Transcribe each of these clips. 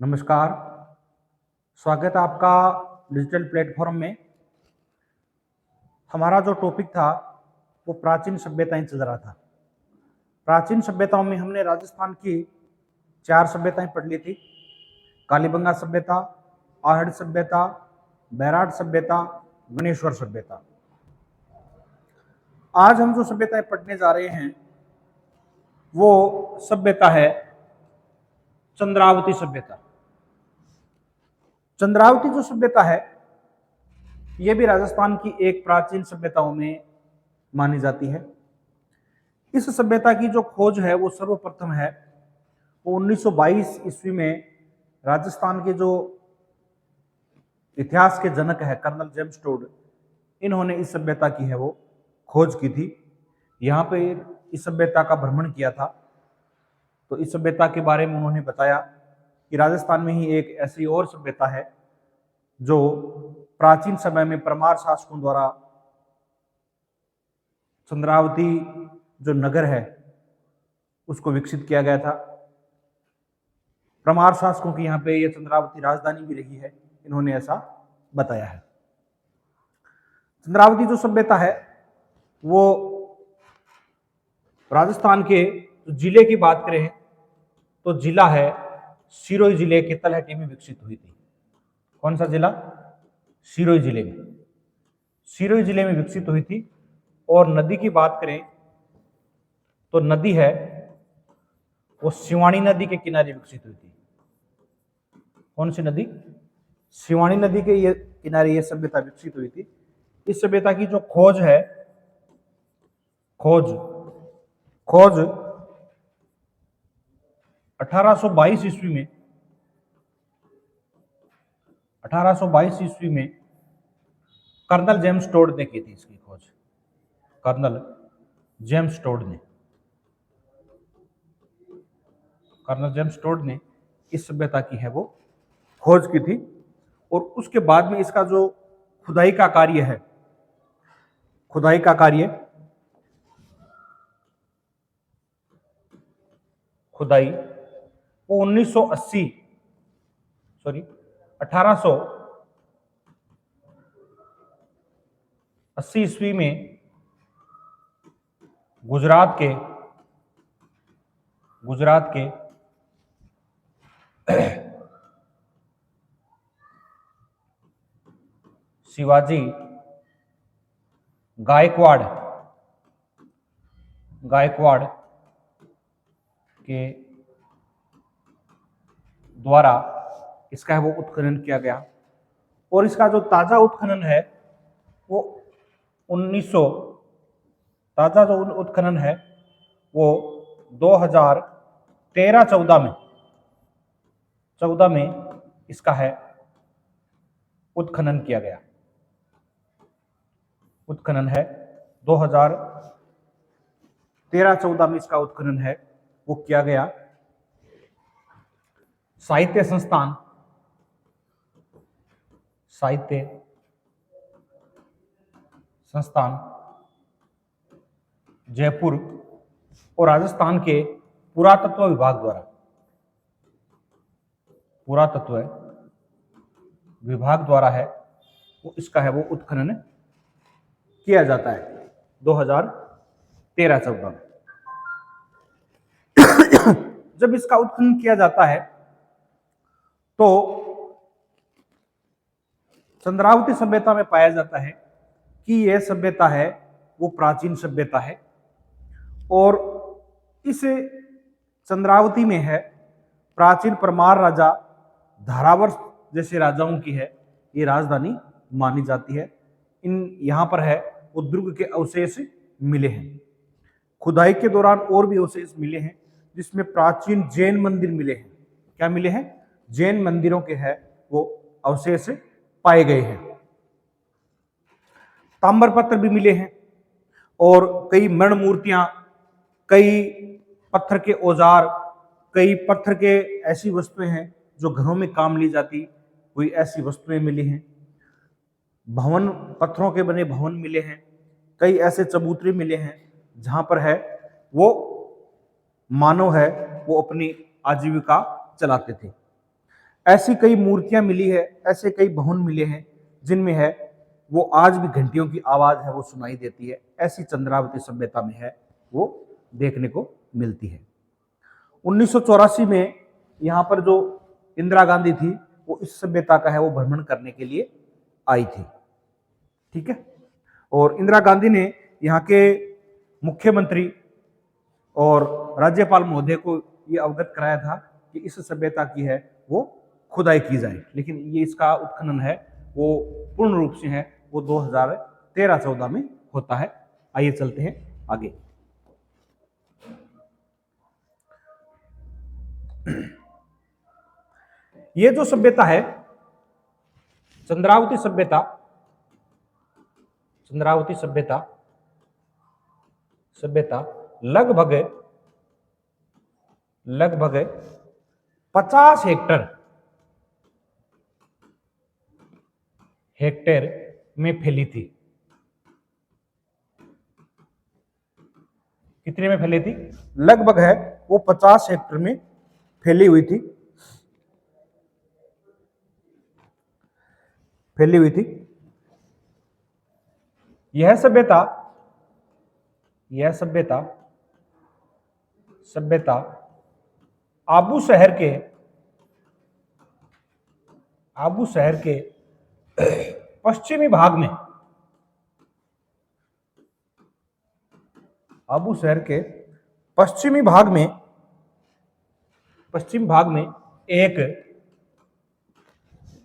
नमस्कार। स्वागत है आपका डिजिटल प्लेटफॉर्म में। हमारा जो टॉपिक था वो प्राचीन सभ्यताएं चल रहा था। प्राचीन सभ्यताओं में हमने राजस्थान की 4 सभ्यताएं पढ़ ली थी। कालीबंगा सभ्यता, आहड़ सभ्यता, बैराट सभ्यता, गणेश्वर सभ्यता। आज हम जो सभ्यताएं पढ़ने जा रहे हैं वो सभ्यता है चंद्रावती सभ्यता। चंद्रावती जो सभ्यता है यह भी राजस्थान की एक प्राचीन सभ्यताओं में मानी जाती है। इस सभ्यता की जो खोज है वो सर्वप्रथम है वो 1922 ईस्वी में राजस्थान के जो इतिहास के जनक है कर्नल जेम्स टोड, इन्होंने इस सभ्यता की है वो खोज की थी। यहाँ पे इस सभ्यता का भ्रमण किया था तो इस सभ्यता के बारे में उन्होंने बताया कि राजस्थान में ही एक ऐसी और सभ्यता है जो प्राचीन समय में परमार शासकों द्वारा चंद्रावती जो नगर है उसको विकसित किया गया था। परमार शासकों की यहाँ पे ये चंद्रावती राजधानी भी रही है, इन्होंने ऐसा बताया है। चंद्रावती जो सभ्यता है वो राजस्थान के जिले की बात करें तो जिला है सिरोही जिले के तलहटी में विकसित हुई थी। कौन सा जिला? सिरोही जिले में। सिरोही जिले में विकसित हुई थी। और नदी की बात करें तो नदी है वो सिवानी नदी के किनारे विकसित हुई थी। कौन सी नदी? सिवानी नदी के ये किनारे ये सभ्यता विकसित हुई थी। इस सभ्यता की जो खोज है खोज 1822 ईस्वी में कर्नल जेम्स टोड ने की थी इसकी खोज। कर्नल जेम्स टोड ने इस सभ्यता की है वो खोज की थी। और उसके बाद में इसका जो खुदाई का कार्य वो 1880 ईस्वी में गुजरात के शिवाजी गायकवाड़ के द्वारा इसका है वो उत्खनन किया गया। और इसका जो ताजा उत्खनन है वो 2013-14 में इसका है उत्खनन किया गया। 2013-14 में इसका उत्खनन है वो किया गया। साहित्य संस्थान जयपुर और राजस्थान के पुरातत्व विभाग द्वारा है वो इसका है वो उत्खनन किया जाता है 2013-14 में। जब इसका उत्खनन किया जाता है तो चंद्रावती सभ्यता में पाया जाता है कि यह सभ्यता है वो प्राचीन सभ्यता है। और इस चंद्रावती में है प्राचीन परमार राजा धारावर जैसे राजाओं की है ये राजधानी मानी जाती है। यहाँ पर है वो दुर्ग के अवशेष मिले हैं। खुदाई के दौरान और भी अवशेष मिले हैं जिसमें प्राचीन जैन मंदिर मिले हैं। क्या मिले हैं? जैन मंदिरों के है वो अवशेष पाए गए हैं। ताम्र पत्र भी मिले हैं और कई मरण मूर्तियां, कई पत्थर के औजार, कई पत्थर के ऐसी वस्तुएं हैं जो घरों में काम ली जाती, कोई ऐसी वस्तुएं मिली हैं। भवन, पत्थरों के बने भवन मिले हैं। कई ऐसे चबूतरे मिले हैं जहां पर है वो मानव है वो अपनी आजीविका चलाते थे। ऐसी कई मूर्तियां मिली है, ऐसे कई भवन मिले हैं जिनमें है वो आज भी घंटियों की आवाज है वो सुनाई देती है। ऐसी चंद्रावती सभ्यता में है वो देखने को मिलती है। 1984 में यहाँ पर जो इंदिरा गांधी थी वो इस सभ्यता का है वो भ्रमण करने के लिए आई थी। ठीक है, और इंदिरा गांधी ने यहाँ के मुख्यमंत्री और राज्यपाल महोदय को ये अवगत कराया था कि इस सभ्यता की है वो खुदाई की जाए, लेकिन ये इसका उत्खनन है वो पूर्ण रूप से है वो 2013-14 में होता है। आइए चलते हैं आगे। ये जो सभ्यता है चंद्रावती सभ्यता, चंद्रावती सभ्यता सभ्यता लगभग 50 हेक्टेयर में फैली थी। कितने में फैली थी? लगभग है वो 50 हेक्टेयर में फैली हुई थी, फैली हुई थी। यह सभ्यता आबू शहर के पश्चिमी भाग में, आबू शहर के पश्चिमी भाग में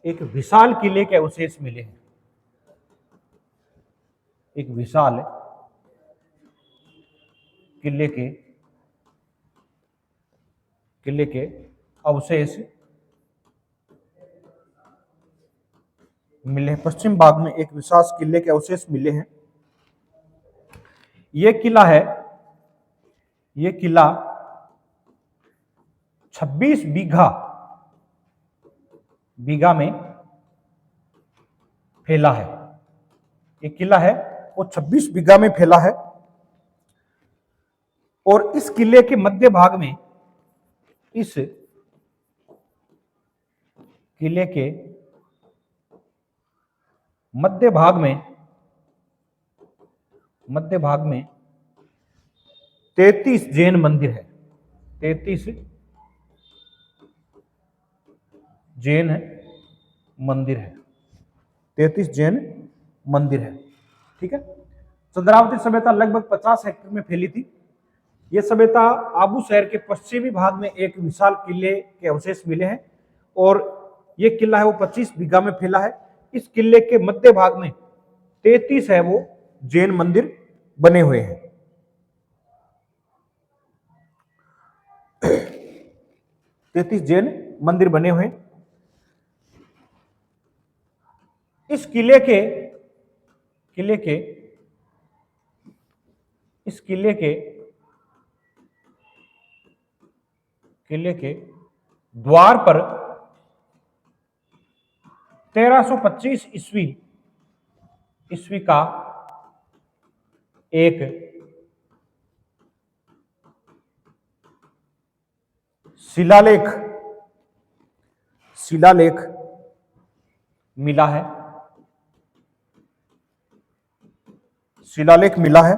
एक विशाल किले के अवशेष मिले हैं। एक विशाल किले के अवशेष मिले हैं। पश्चिम भाग में एक विशाल किले के अवशेष मिले हैं। ये किला 26 बीघा में फैला है। एक किला है वो 26 बीघा में फैला है, और इस किले के मध्य भाग में, इस किले के मध्य भाग में 33 जैन मंदिर है। 33 जैन मंदिर है। 33 जैन मंदिर है। ठीक है, चंद्रावती सभ्यता लगभग 50 हेक्टेयर में फैली थी। यह सभ्यता आबू शहर के पश्चिमी भाग में एक विशाल किले के अवशेष मिले हैं, और यह किला है वो 25 बीघा में फैला है। इस किले के मध्य भाग में 33 है वो जैन मंदिर बने हुए हैं। 33 जैन मंदिर बने हुए। इस किले के द्वार पर 1325 ईस्वी का एक शिलालेख मिला है। शिलालेख मिला है।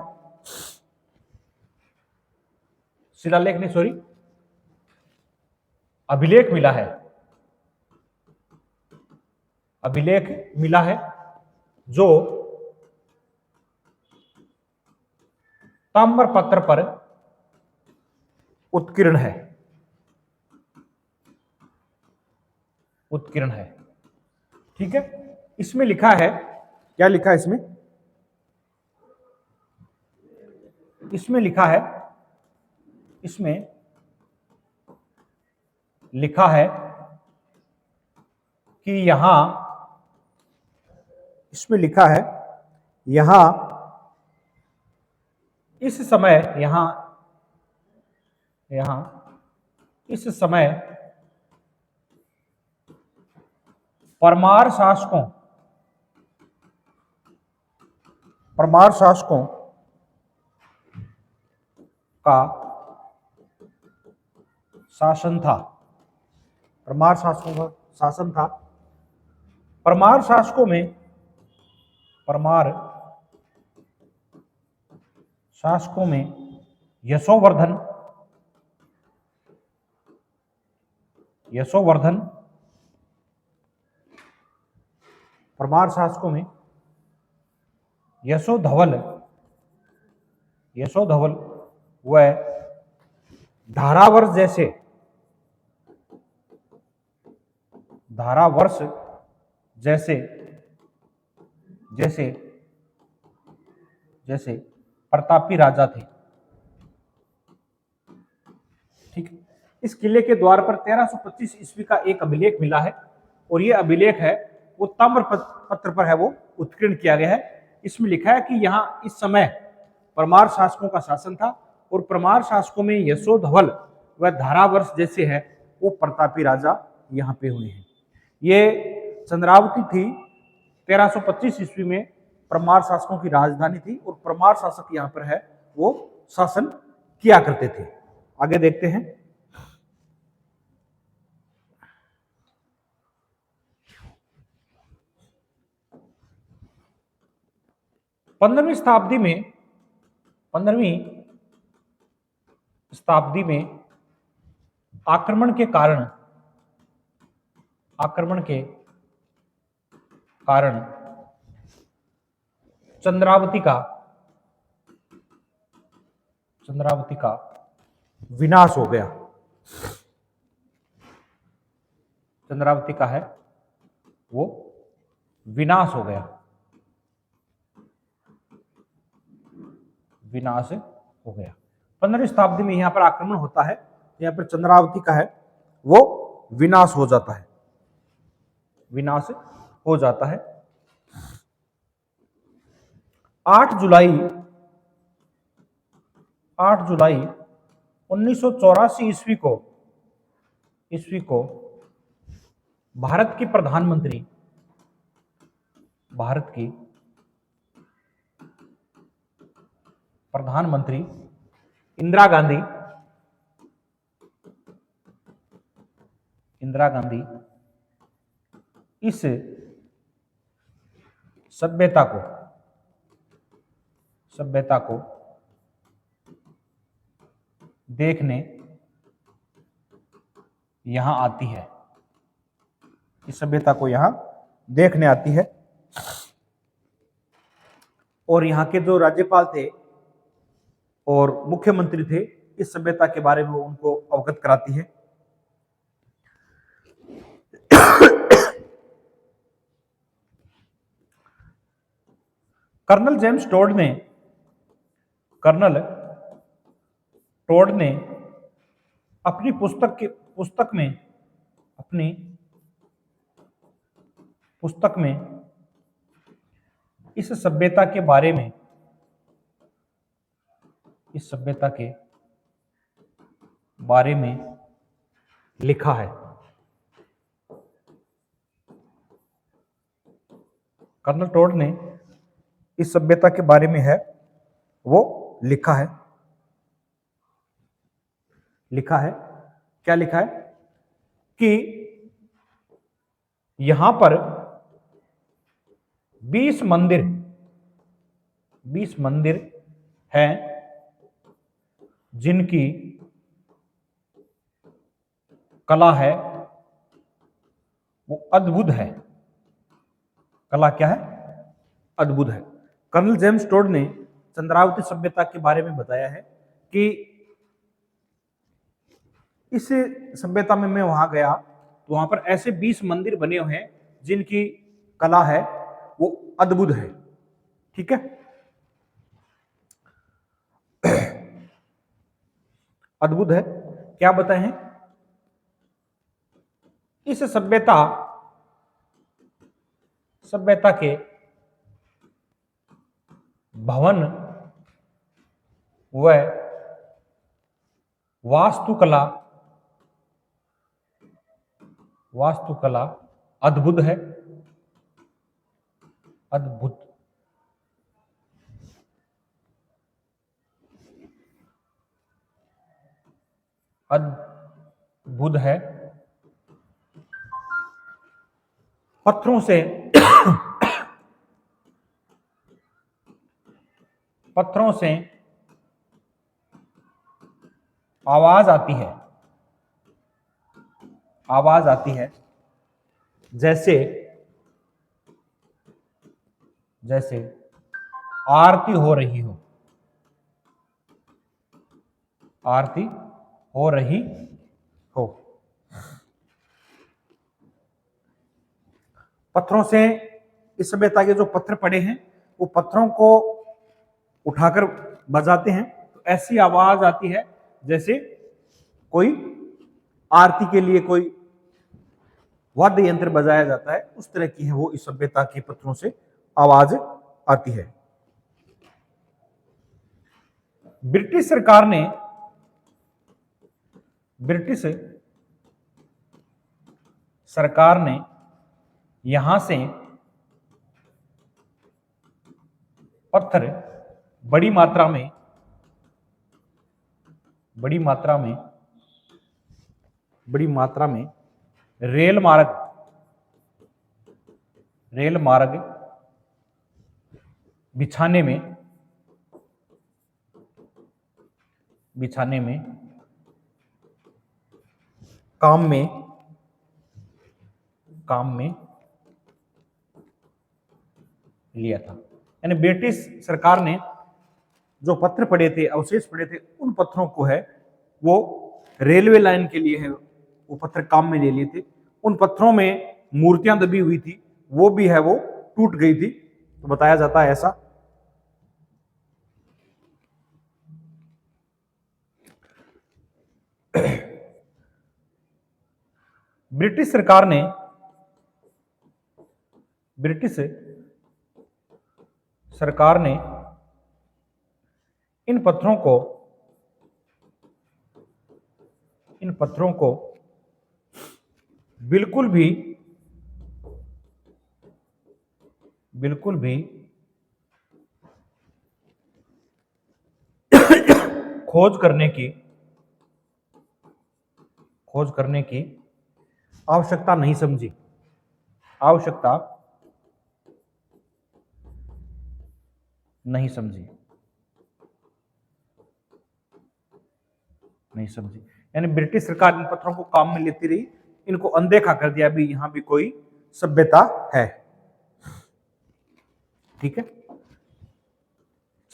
शिलालेख नहीं, सॉरी, अभिलेख मिला है। अभिलेख मिला है जो ताम्र पत्र पर उत्कीर्ण है। उत्कीर्ण है। ठीक है, इसमें लिखा है, क्या लिखा है इसमें? इसमें लिखा है, इसमें लिखा है कि यहां, इसमें लिखा है यहां इस समय, इस समय परमार शासकों का शासन था। परमार शासकों का शासन था। परमार शासकों में यशोवर्धन परमार शासकों में यशोधवल व धारावर्ष जैसे प्रतापी राजा थे। ठीक, इस किले के द्वार पर 1325 ईस्वी का एक अभिलेख मिला है और ये अभिलेख है वो ताम्र पत्र पर है, वो उत्कीर्ण किया गया है। इसमें लिखा है कि यहाँ इस समय परमार शासकों का शासन था और परमार शासकों में यशोधवल व धारावर्ष जैसे है वो प्रतापी राजा यहाँ पे हुए हैं। ये चंद्रावती थी 1325 ईस्वी में परमार शासकों की राजधानी थी और परमार शासक यहाँ पर है वो शासन किया करते थे। आगे देखते हैं। 15वीं शताब्दी में आक्रमण के कारण चंद्रावती का विनाश हो गया। चंद्रावती का है वो विनाश हो गया। 15वीं शताब्दी में यहां पर आक्रमण होता है, यहां पर चंद्रावती का है वो विनाश हो जाता है। 8 जुलाई 1984 ईस्वी को भारत की प्रधानमंत्री इंदिरा गांधी इस सभ्यता को देखने यहां आती है। इस सभ्यता को यहां देखने आती है और यहाँ के जो राज्यपाल थे और मुख्यमंत्री थे इस सभ्यता के बारे में वो उनको अवगत कराती है। कर्नल जेम्स टोड ने अपनी पुस्तक में इस सभ्यता के बारे में लिखा है। कर्नल टोड ने इस सभ्यता के बारे में है वो लिखा है। क्या लिखा है कि यहां पर 20 मंदिर हैं जिनकी कला है वो अद्भुत है। कला क्या है? अद्भुत है। कर्नल जेम्स टोड ने चंद्रावती सभ्यता के बारे में बताया है कि इस सभ्यता में मैं वहां गया तो वहां पर ऐसे 20 मंदिर बने हुए हैं जिनकी कला है वो अद्भुत है। ठीक है, अद्भुत है। क्या बताए हैं? इस सभ्यता के भवन व वास्तुकला अद्भुत है। अद्भुत है पत्थरों से पत्थरों से आवाज आती है, आवाज आती है, जैसे जैसे आरती हो रही हो, आरती हो रही हो। पत्थरों से, इस सभ्यता के जो पत्थर पड़े हैं वो पत्थरों को उठाकर बजाते हैं तो ऐसी आवाज आती है जैसे कोई आरती के लिए कोई वाद्य यंत्र बजाया जाता है, उस तरह की है वो इस सभ्यता के पत्थरों से आवाज आती है। ब्रिटिश सरकार ने ब्रिटिश सरकार ने यहां से पत्थर बड़ी मात्रा में बड़ी मात्रा में रेल मार्ग बिछाने में काम में लिया था। यानी ब्रिटिश सरकार ने जो पत्थर पड़े थे, अवशेष पड़े थे, उन पत्थरों को है वो रेलवे लाइन के लिए है वो पत्थर काम में ले लिए थे। उन पत्थरों में मूर्तियां दबी हुई थी, वो भी है वो टूट गई थी, तो बताया जाता है ऐसा। ब्रिटिश सरकार ने इन पत्थरों को बिल्कुल भी खोज करने की आवश्यकता नहीं समझी। यानी ब्रिटिश सरकार इन पत्थरों को काम में लेती रही, इनको अनदेखा कर दिया भी यहां भी कोई सभ्यता है। ठीक है।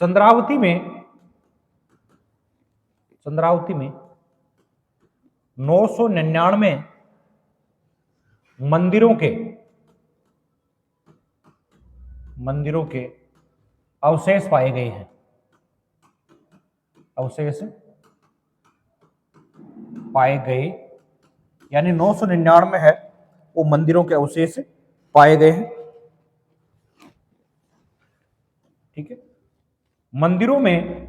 चंद्रावती में 999 मंदिरों के अवशेष पाए गए हैं। यानी 999 है वो मंदिरों के अवशेष पाए गए हैं। ठीक है। मंदिरों में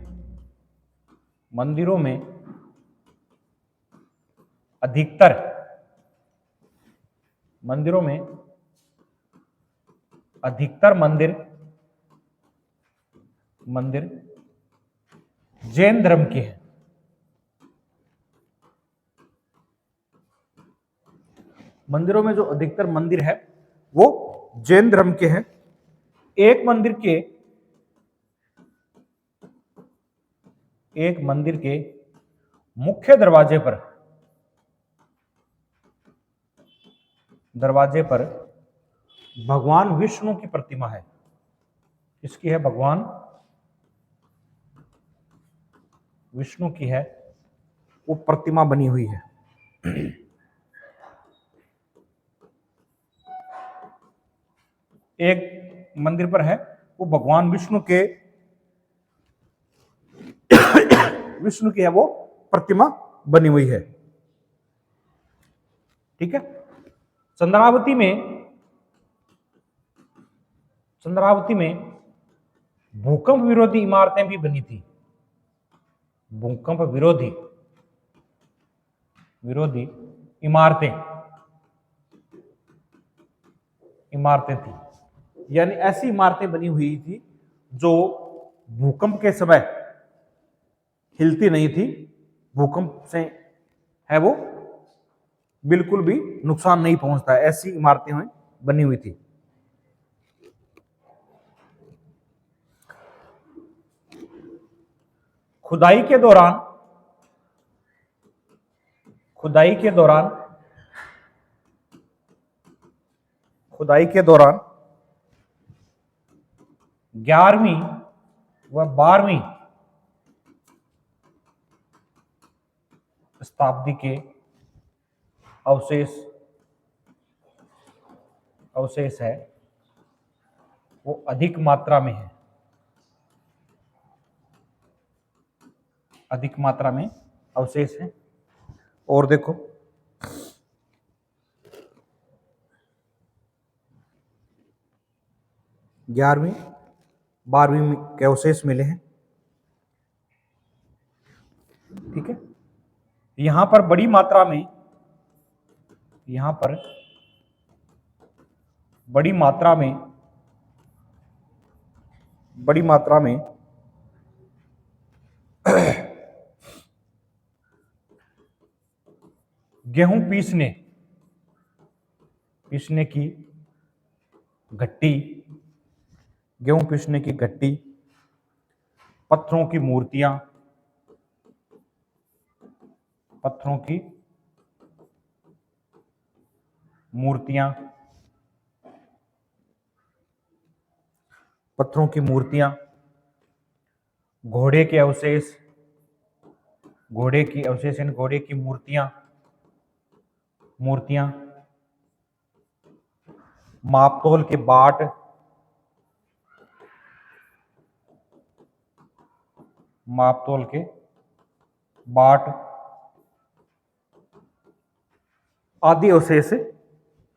अधिकतर मंदिर जैन धर्म के हैं। मंदिरों में जो अधिकतर मंदिर है वो जैन धर्म के हैं। एक मंदिर के मुख्य दरवाजे पर भगवान विष्णु की प्रतिमा है। इसकी है भगवान विष्णु की है वो प्रतिमा बनी हुई है। एक मंदिर पर है वो भगवान विष्णु की है वो प्रतिमा बनी हुई है। ठीक है। चंद्रावती में भूकंप विरोधी इमारतें भी बनी थी। भूकंप विरोधी इमारतें थी। यानी ऐसी इमारतें बनी हुई थी जो भूकंप के समय हिलती नहीं थी, भूकंप से है वो बिल्कुल भी नुकसान नहीं पहुंचता है, ऐसी इमारतें हैं बनी हुई थी। खुदाई के दौरान खुदाई के दौरान 11वीं व 12वीं शताब्दी के अवशेष है वो अधिक मात्रा में है, अधिक मात्रा में अवशेष है। और देखो 11वीं 12वीं के अवशेष मिले हैं। ठीक है, यहां पर बड़ी मात्रा में गेहूं पीसने की घट्टी, पत्थरों की मूर्तियां, घोड़े के अवशेष, घोड़े की मूर्तियां, मापतोल के बाट, आदि अवशेष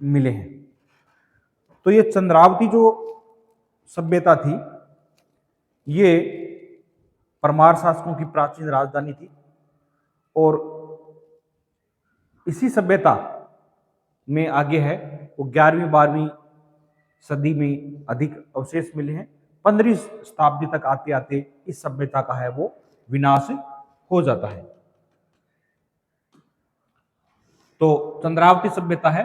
मिले हैं। तो ये चंद्रावती जो सभ्यता थी ये परमार शासकों की प्राचीन राजधानी थी, और इसी सभ्यता में आगे है वो 11वीं 12वीं सदी में अधिक अवशेष मिले हैं। 15वीं शताब्दी तक आते आते इस सभ्यता का है वो विनाश हो जाता है। तो चंद्रावती सभ्यता है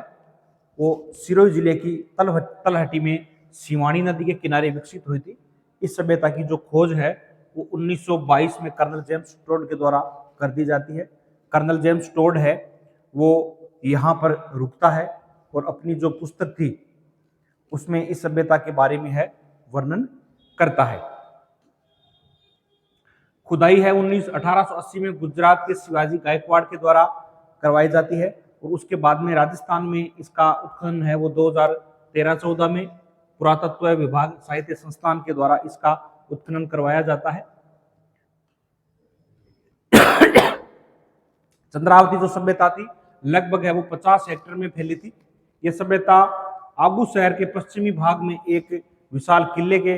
वो सिरोही जिले की तलहटी में सिवानी नदी के किनारे विकसित हुई थी। इस सभ्यता की जो खोज है वो 1922 में कर्नल जेम्स टोड के द्वारा कर दी जाती है। कर्नल जेम्स टोड है वो यहाँ पर रुकता है और अपनी जो पुस्तक थी उसमें इस सभ्यता के बारे में है वर्णन करता है। खुदाई है 1880 में गुजरात के शिवाजी गायकवाड़ के द्वारा करवाई जाती है, और उसके बाद में राजस्थान में इसका उत्खनन है वो 2013-14 में पुरातत्व विभाग साहित्य संस्थान के द्वारा इसका उत्खनन करवाया जाता है। चंद्रावती जो सभ्यता थी लगभग है वो 50 हेक्टेयर में फैली थी। यह सभ्यता आबू शहर के पश्चिमी भाग में एक विशाल किले के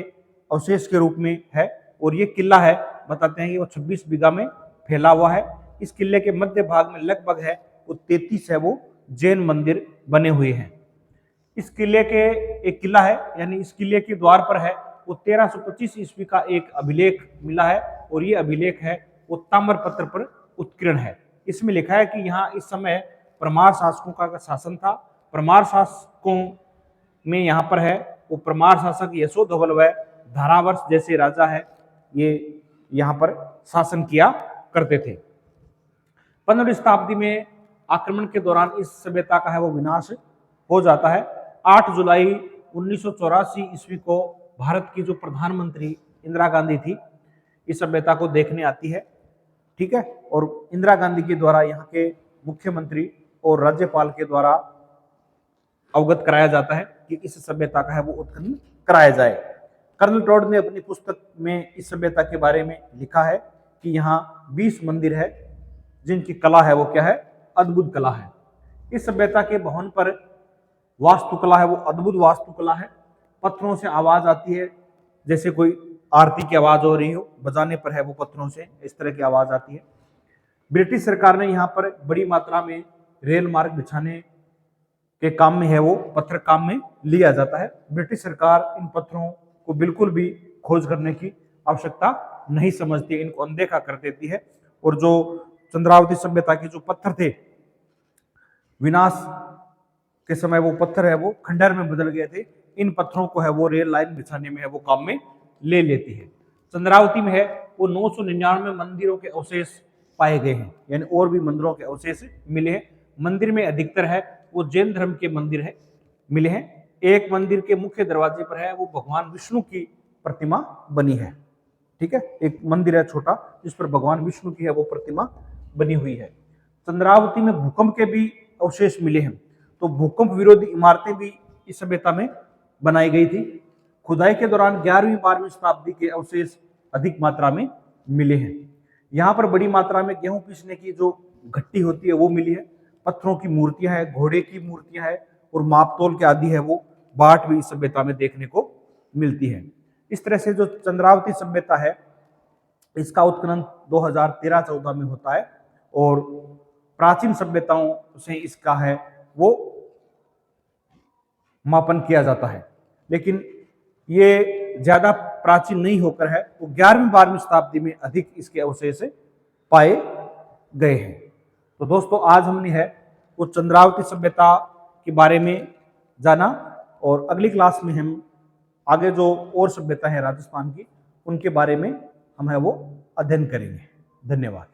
अवशेष के रूप में है, और ये किला है बताते हैं कि वो 26 बीघा में फैला हुआ है। इस किले के मध्य भाग में लगभग है वो 33 है वो जैन मंदिर बने हुए हैं। इस किले के एक किला है यानी इस किले के द्वार पर है वो 1325 ईस्वी का एक अभिलेख मिला है, और ये अभिलेख है वो ताम्र पत्र पर उत्कीर्ण है। इसमें लिखा है कि यहाँ इस समय परमार शासकों का शासन था। परमार शासकों में यहाँ पर है वो परमार शासक यशोधवल व धारावर्ष जैसे राजा है ये यहाँ पर शासन किया करते थे। 15वीं शताब्दी में आक्रमण के दौरान इस सभ्यता का है वो विनाश हो जाता है। 8 जुलाई 1984 ईस्वी को भारत की जो प्रधानमंत्री इंदिरा गांधी थी इस सभ्यता को देखने आती है। ठीक है, और इंदिरा गांधी के द्वारा यहाँ के मुख्यमंत्री और राज्यपाल के द्वारा अवगत कराया जाता है कि इस सभ्यता का है वो उत्खनन कराया जाए। कर्नल टोड ने अपनी पुस्तक में इस सभ्यता के बारे में लिखा है कि यहाँ 20 मंदिर है जिनकी कला है वो क्या है, अद्भुत कला है। इस सभ्यता के भवन पर वास्तुकला है वो अद्भुत वास्तुकला है। पत्थरों से आवाज आती है जैसे कोई आरती की आवाज हो रही हो, बजाने पर है वो पत्थरों से इस तरह की आवाज आती है। ब्रिटिश सरकार ने यहाँ पर बड़ी मात्रा में रेल मार्ग बिछाने के काम में है वो पत्थर काम में लिया जाता है। ब्रिटिश सरकार इन पत्थरों को बिल्कुल भी खोज करने की आवश्यकता नहीं समझती, इनको अनदेखा कर देती है। और जो चंद्रावती सभ्यता के जो पत्थर थे विनाश के समय वो पत्थर है वो खंडहर में बदल गए थे। इन पत्थरों को है वो रेल लाइन बिछाने में है वो काम में ले लेती है। चंद्रावती में है वो 999 मंदिरों के अवशेष पाए गए हैं, यानी और भी मंदिरों के अवशेष मिले हैं। मंदिर में अधिकतर है वो जैन धर्म के मंदिर है मिले हैं। एक मंदिर के मुख्य दरवाजे पर है वो भगवान विष्णु की प्रतिमा बनी है। ठीक है, एक मंदिर है छोटा जिस पर भगवान विष्णु की है वो प्रतिमा बनी हुई है। चंद्रावती में भूकंप के भी अवशेष मिले हैं, तो भूकंप विरोधी इमारतें भी इस सभ्यता में बनाई गई थी। खुदाई के दौरान 11वीं 12वीं शताब्दी के अवशेष अधिक मात्रा में मिले हैं। यहाँ पर बड़ी मात्रा में गेहूं पीसने की जो घट्टी होती है वो मिली है। पत्थरों की मूर्तियां हैं, घोड़े की मूर्तियां हैं और मापतोल के आदि है वो बाट भी इस सभ्यता में देखने को मिलती है। इस तरह से जो चंद्रावती सभ्यता है इसका उत्खनन 2013-14 में होता है और प्राचीन सभ्यताओं से इसका है वो मापन किया जाता है, लेकिन ये ज्यादा प्राचीन नहीं होकर है वो 11वीं 12वीं शताब्दी में अधिक इसके अवशेष पाए गए हैं। तो दोस्तों आज हमने है वो चंद्रावती सभ्यता के बारे में जाना और अगली क्लास में हम आगे जो और सभ्यता है राजस्थान की उनके बारे में हम है वो अध्ययन करेंगे। धन्यवाद।